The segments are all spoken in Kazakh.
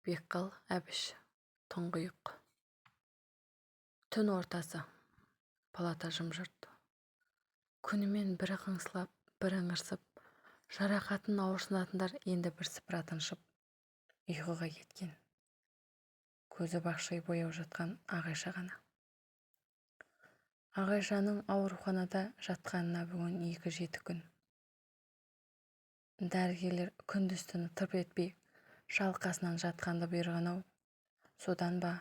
Бекқал Әбіш. Тұңғиық. Түн ортасы. Палата жым-жырт. Күнімен бірі қыңсылап, бірі ыңырсып, жарақатын ауырсынатындар енді бірсыпыра тыншып, ұйқыға кеткен. Көзі бақшай бояу жатқан Ағайша ғана. Ағайшаның ауруханада жатқанына бүгін 2-7 күн. Дәрігерлер күндіз-түні тырп етпей шалқасынан жатқанды бұйырған-ау. Содан ба,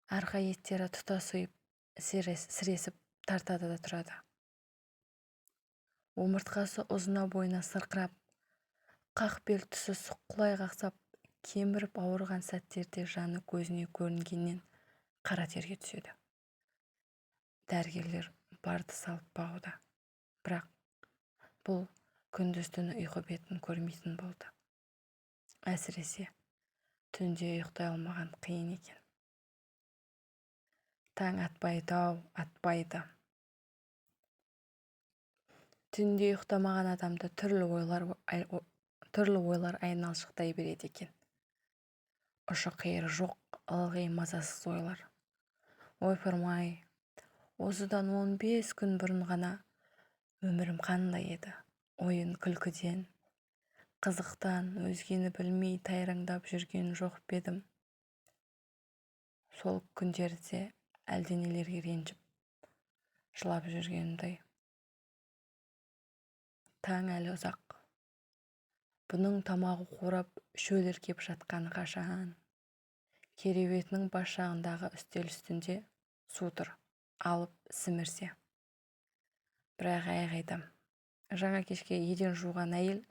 арқа еттері тұтасойып, сіресіп тартады да тұрады. Омыртқасы ұзына бойына сырқырап, қақ бел тұсы сұққылай қақсап, кеміріп ауырған сәттерде жаны көзіне көрінгеннен қара терге түседі. Дәрігерлер барды салып бағуда. Бірақ бұл күндіз-түні ұйқы бетін көрмейтін болды. Әсіресе түнде ұйықтай алмаған қиын екен. Таң атпайды-ау, атпайды. Түнде ұйықтамаған адамды түрлі ойлар айналшықтай береді екен. Ұшы-қиыры жоқ, ылғи мазасыз ойлар. Ойпырмай, осыдан 15 күн бұрын ғана өмірім қандай еді. Ойын күлкіден, қызықтан өзгені білмей тайраңдап жүрген жоқ бедім. Сол күндерде әлденелерге ренжіп, жылап жүргенімдай. Таң әлі ұзақ. Бұның тамағы қурап, шөліркеп жатқаны қашан. Кереуетінің бас жағындағы үстел үстінде су тұр, алып сімірсе. Бірақ қайдам. Жаңа кешке еден жуған әйел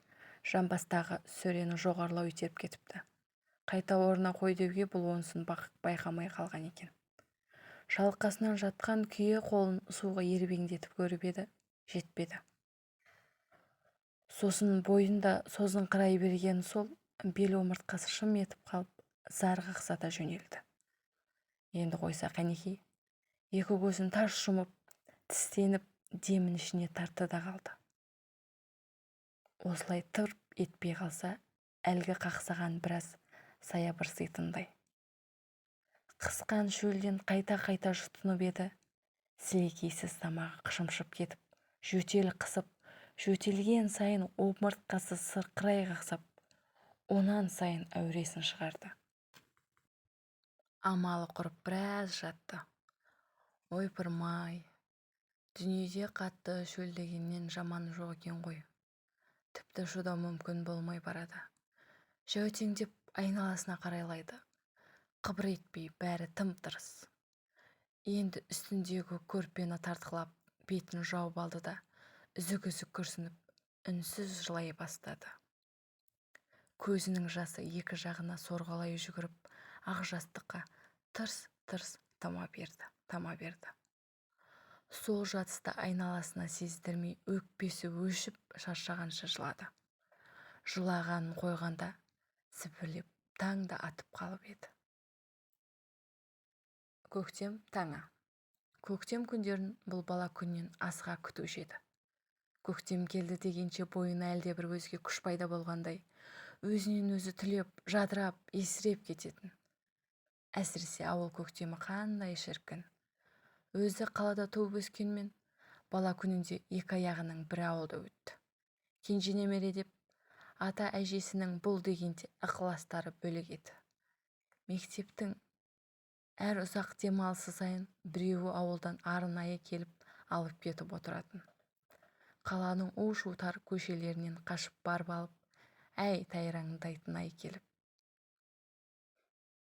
жамбастағы сөрені жоғарылау итеріп кетіпті. Қайта орнына қой деуге бұл онысын байқамай қалған екен. Шалқасынан жатқан күйе қолын суға ербеңдетіп көріп еді, жетпеді. Сосын бойында созыңқырай берген сол бел омыртқасы шым етіп қалып, зар қақсата жөнелді. Енді қойса қанекей, екі көзін тарс жұмып, тістеніп, демін ішіне тартты да қалды. Осылай тырп етпей қалса, әлгі қақсаған біраз саябырситындай. Қысқан шөлден қайта-қайта жұтынып еді, сілекейсіз тамағы қышымшып кетіп, жөтел қысып, жөтелген сайын омыртқасы сырқырай қақсап, онан сайын әуресін шығарды. Амалы құрып біраз жатты. Ойпырмай, дүниеде қатты шөлдегеннен жаман жоқ екен ғой. Тіпті шыдау мүмкін болмай барады. Жәутеңдеп айналасына қарайлайды. Қыбыр етпей бәрі тым-тырыс. Енді үстіндегі көрпені тартқылап, бетін жауып алды да, үзік-үзік күрсініп, үнсіз жылай бастады. Көзінің жасы екі жағына сорғалай жүгіріп, ақ жастыққа тырс-тырс тама берді. Сол жатыста айналасына сездірмей өкпесі өшіп шаршағанша жылады. Жылағанын қойғанда сіпілеп таң да атып қалып еді. Көктем таңы. Көктем күндерін бұл бала күннен асыға күтуші еді. Көктем келді дегенше бойына әлде бір өзге күш пайда болғандай, өзінен өзі түлеп, жадырап, есіреп кететін. Әсіресе ауыл көктемі қандай шіркін. Өзі қалада туып өскенмен, бала күнінде екі аяғының бір ауылда өтті. Кенже немере деп, ата әжесінің бұл дегенде ықыластары бөлек еді. Мектептің әр ұзақ демалысы сайын біреуі ауылдан арнайы келіп алып кетіп отыратын. Қаланың у-шу тар көшелерінен қашып барып алып, әй тайраңдайтын-ай келіп.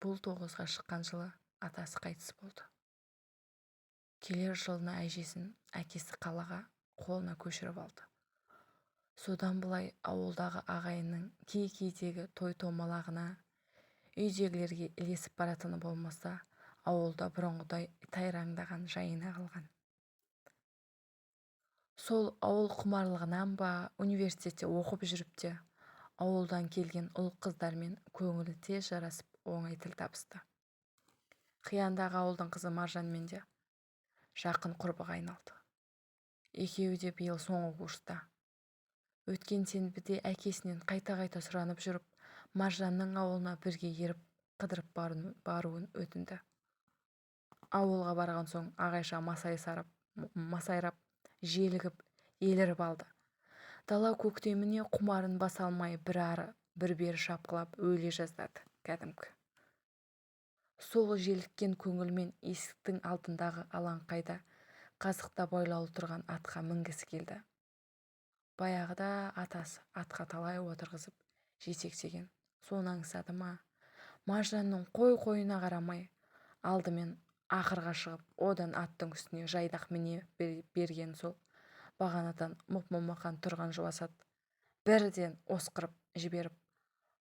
Бұл 9-ға шыққан жылы атасы қайтыс болды. Келер жылына әжесін әкесі қалаға қолына көшіріп алды. Содан бұлай ауылдағы ағайынның кей-кейдегі той-томалағына, үйдегілерге ілесіп баратыны болмаса, ауылда бұрынғыдай тайраңдаған жайына қалған. Сол ауыл құмарлығынан ба, университетте оқып жүріп те, ауылдан келген ұл қыздармен көңілі тез жарасып, оңай тіл табысты. Қияндағы ауылдың қызы Маржанмен де жақын құрбыға айналды. Екеуі де биыл соңғы курста. Өткен сенбіде әкесінен қайта-қайта сұранып жүріп, Маржанның ауылына бірге еріп қыдырып баруын өтінді. Ауылға барған соң Ағайша масайрап, желігіп, еліріп алды. Дала көктеміне құмарын баса алмай бір ары, бір бері шапқылап өле жаздады кәдімгі. Сол желіккен көңілмен есіктің алдындағы алаңқайда қазықта байлаулы тұрған атқа мінгісі келді. Баяғыда атасы атқа талай отырғызып жетектеген, соны аңсады ма? Маржанның қойына қарамай алдымен ақырға шығып, одан аттың үстіне жайдақ міне берген сол бағанадан мұп-момақан тұрған жуасат бірден осқырып жіберіп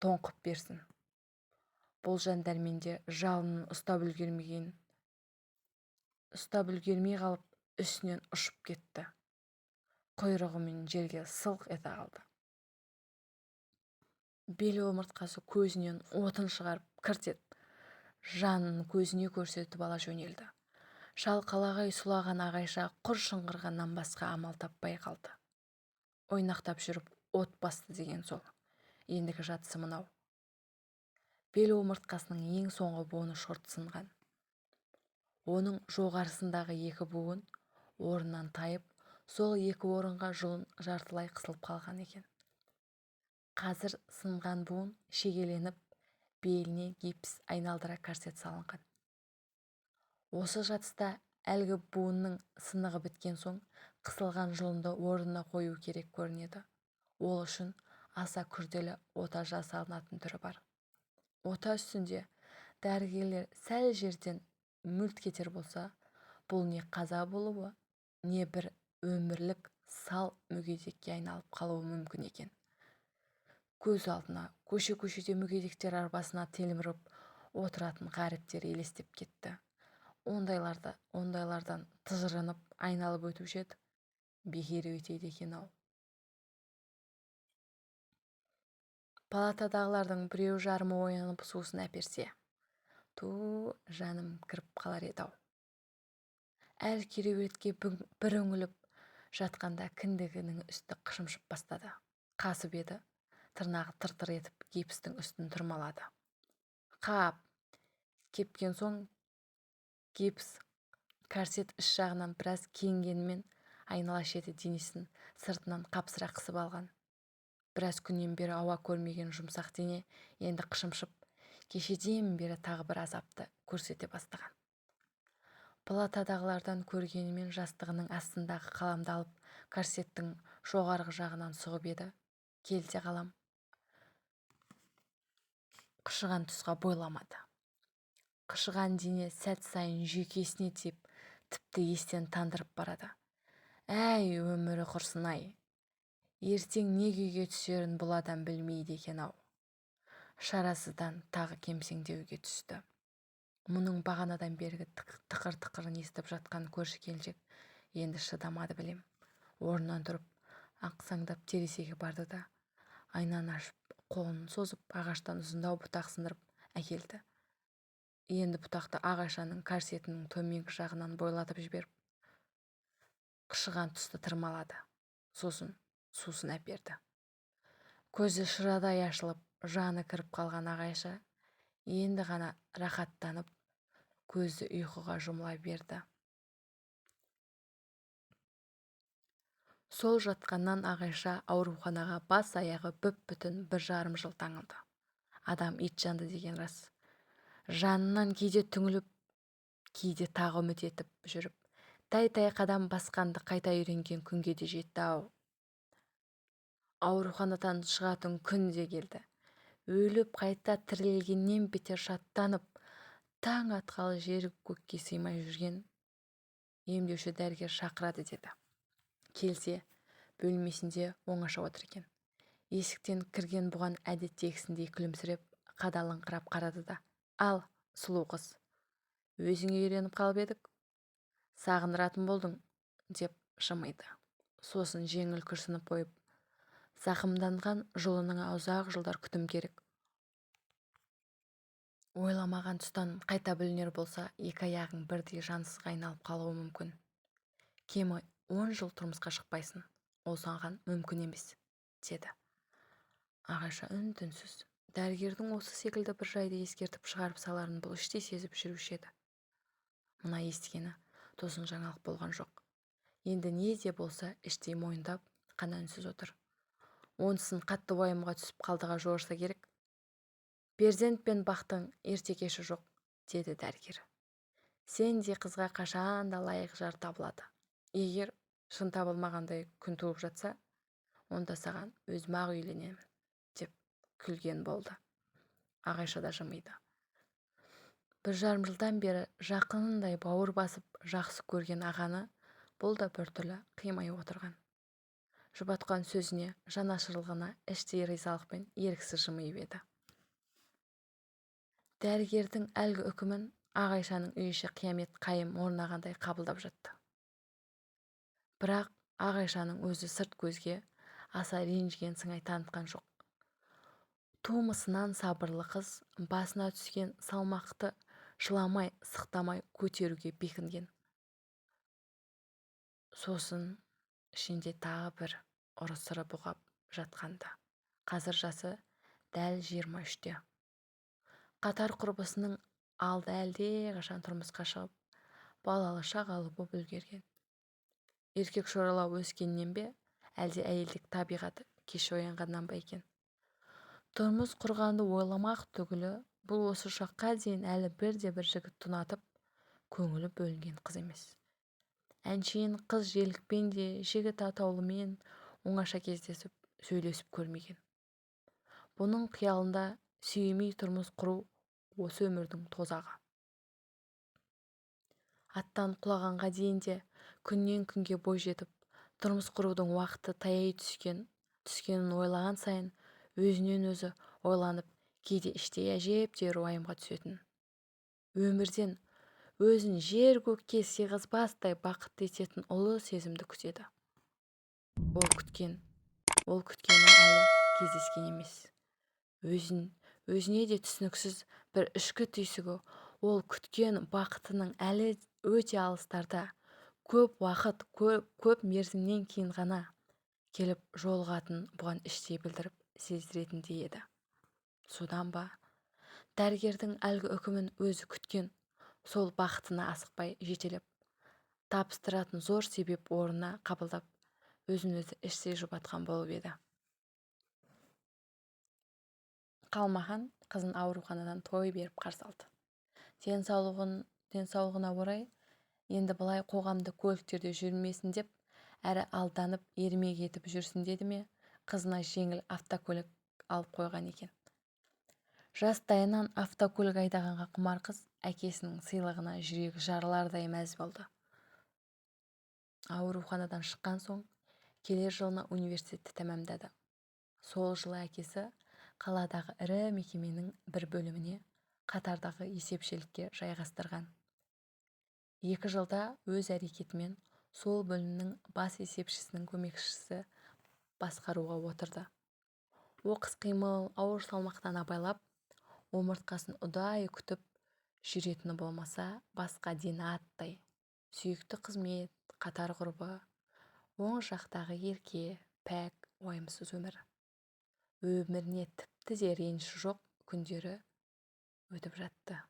тоңқып берсін. Бұл жан-дәрменде жалынын ұстап үлгермей қалып, үстінен ұшып кетті. Құйрығымен жерге сылқ ете қалды. Бел омыртқасы көзінен отын шығарып кіртет, жанын көзіне көрсетіп ала жөнелді. Шалқалағай сұлаған Ағайша құр шыңғырғаннан басқа амал таппай қалды. Ойнақтап жүріп от басты деген сол. Ендігі жатысы мынау. Бел омыртқасының ең соңғы буыны шорт-сынған. Оның жоғарысындағы екі буын орнынан тайып, сол екі орынға жұлын жартылай қысылып қалған екен. Қазір сынған буын шегеленіп, беліне гипс айналдыра корсет салынған. Осы жатыста әлгі буынның сынығы біткен соң қысылған жұлынды орнына қою керек көрінеді. Ол үшін аса күрделі ота жасалынатын түрі бар. Ота үстінде дәрігерлер сәл жерден мүлт кетер болса, бұл не қаза болуы, не бір өмірлік сал мүгедекке айналып қалуы мүмкін екен. Көз алдына көше-көшеде мүгедектер арбасына телміріп отыратын ғаріптер елестеп кетті. Ондайлардан тыжырынып айналып өтуші еді, бекер өтейді екен-ау. Палатадағылардың біреу жарымы оянып сусын әперсе, жаным кіріп қалар еді-ау. Әр кереуетке бір үңіліп жатқанда кіндігінің үсті қышымшып бастады. Қасып еді, тырнағы тыр-тыр етіп гипстің үстін тұрмалады. Қап, кепкен соң гипс корсет іш жағынан біраз кеңгенмен айнала шеті денесін сыртынан қапсыра қысып алған. Біраз күннен бері ауа көрмеген жұмсақ дене енді қышымшып, кешеден бері тағы бір азапты көрсете бастаған. Палатадағылардан көргенімен жастығының астындағы қаламды алып, корсеттің жоғарғы жағынан сұғып еді. Келте қалам қышыған тұсқа бойламады. Қышыған дене сәт сайын жүйкесіне тиіп, тіпті естен тандырып барады. Әй, өмірі құрсын-ай! Ертең не күйге түсерін бұл адам білмейді екен-ау. Шарасыздан тағы кемсеңдеуге түсті. Мұның бағанадан бергі тықыр-тықырын естіп жатқан көрші келіншек енді шыдамады білем. Орнынан тұрып, ақсаңдап терезеге барды да, айнаны ашып, қолын созып, ағаштан ұзындау бұтақ сындырып әкелді. Енді бұтақты Ағайшаның корсетінің төменгі жағынан бойлатып жіберіп, қышыған тұсты тырмалады. Сосын сусын әперді. Көзі шырадай ашылып, жаны кіріп қалған Ағайша енді ғана рахаттанып, көзді ұйқыға жұмыла берді. Сол жатқаннан Ағайша ауруханаға бас аяғы бүп-бүтін 1,5 жыл таңылды. Адам ит жанды деген рас. Жанынан кейде түңіліп, кейде тағы үміт етіп жүріп, тай-тай қадам басқанды қайта үйренген күнге де жетті-ау. Ауруханадан шығатын күн де келді. Өліп қайта тірілгеннен бетер шаттанып, таң атқалы жер көкке сыймай жүрген емдеуші дәрігер шақырады деді. Келсе, бөлмесінде оңаша отыр екен. Есіктен кірген бұған әдеттегісіндей күлімсіреп, қадалыңқырап қарады да: «Ал, сұлу қыз, өзіңе үйреніп қалып едік, сағындыратын болдың», деп жымиды. Сосын жеңіл күрсініп қойып: «Зақымданған жұлыныңа ұзақ жылдар күтім керек. Ойламаған тұстан қайта бүлінер болса, екі аяғың бірдей жансызға айналып қалуы мүмкін. Кемі 10 жыл тұрмысқа шықпайсың. Ол саған мүмкін емес», деді. Ағайша үн-түнсіз Дәрігердің осы секілді бір жайды ескертіп шығарып саларын бұл іштей сезіп жүруші еді. Мына естігені тосын жаңалық болған жоқ. Енді не де болса іштей мойындап қана үнсіз отыр. Онысын қатты уайымға түсіп қалдыға жорыса керек. Перзент пен бақтың ерте-кеші жоқ, деді дәрігер. Сендей қызға қашан да лайық жар табылады. Егер шын табылмағандай күн туып жатса, онда саған өзім-ақ үйленемін, деп күлген болды. Ағайша да жымиды. 1,5 жылдан бері жақынындай бауыр басып жақсы көрген ағаны бұл да біртүрлі қимай отырған. Жұбатқан сөзіне, жанашырлығына іштей ризалықпен еріксіз жымиып еді. Дәрігердің әлгі үкімін Ағайшаның үй іші қиямет қайым орнағандай қабылдап жатты. Бірақ Ағайшаның өзі сырт көзге аса ренжіген сыңай танытқан жоқ. Тумысынан сабырлы қыз басына түскен салмақты жыламай, сықтамай көтеруге бекінген. Сосын ішінде тағы бір ұры-сыры бұғап жатқанда. Қазір жасы дәл 23-те. Қатар құрбысының алды әлде қашан тұрмысқа шығып, балалы шағалы боп үлгерген. Еркек шоралау өскеннен бе, әлде әйелдік табиғаты кеш оянғаннан ба екен. Тұрмыс құрғанды ойламақ түгілі, бұл осы шаққа дейін әлі бірде-бір жігіт тұнатып, көңілі бөлінген қыз емес. Әншейін қыз желікпен де жігіт атаулымен оңаша кездесіп, сөйлесіп көрмеген. Бұның қиялында сүймей тұрмыс құру осы өмірдің тозағы. Аттан құлағанға дейін де күннен күнге бой жетіп, тұрмыс құрудың уақыты таяй түскенін ойлаған сайын өзінен өзі ойланып, кейде іштей әжептәуір уайымға түсетін. Өмірден өзін жер-көкке сыйғызбастай бақытты ететін ұлы сезімді күтеді. Ол күткені әлі кездескен емес. Өзіне де түсініксіз бір ішкі түйсігі, ол күткен бақытының әлі өте алыстарда, көп уақыт, көп мерзімнен кейін ғана келіп жолығатын бұған іштей білдіріп сездіретіндей еді. Содан ба, дәрігердің әлгі үкімін өзі күткен, сол бақытына асықпай жетелеп, табыстыратын зор себеп орнына қабылдап, өзін-өзі іштей жұбатқан болып еді. Қалмахан қызын ауруханадан той беріп қарсы алды. Денсаулығына орай енді былай қоғамды көліктерде жүрмесін деп, әрі алданып ермек етіп жүрсін деді ме, қызына жеңіл автокөлік алып қойған екен. Жастайынан автокөлік айдағанға құмар қыз әкесінің сыйлығына жүрегі жарылардай мәз болды. Ауруханадан шыққан соң келер жылына университетті тәмамдады. Сол жылы әкесі қаладағы ірі мекеменің бір бөліміне қатардағы есепшілікке жайғастырған. 2 жылда өз әрекетімен сол бөлімнің бас есепшісінің көмекшісі басқаруға отырды. Оқыс қимыл, ауыр салмақтан абайлап, омыртқасын ұдайы күтіп жүретіні болмаса, басқа дені аттай. Сүйікті қызмет, қатар құрбы, оң жақтағы ерке, пәк, уайымсыз өмір. Өміріне тіпті де реніш жоқ күндері өтіп жатты.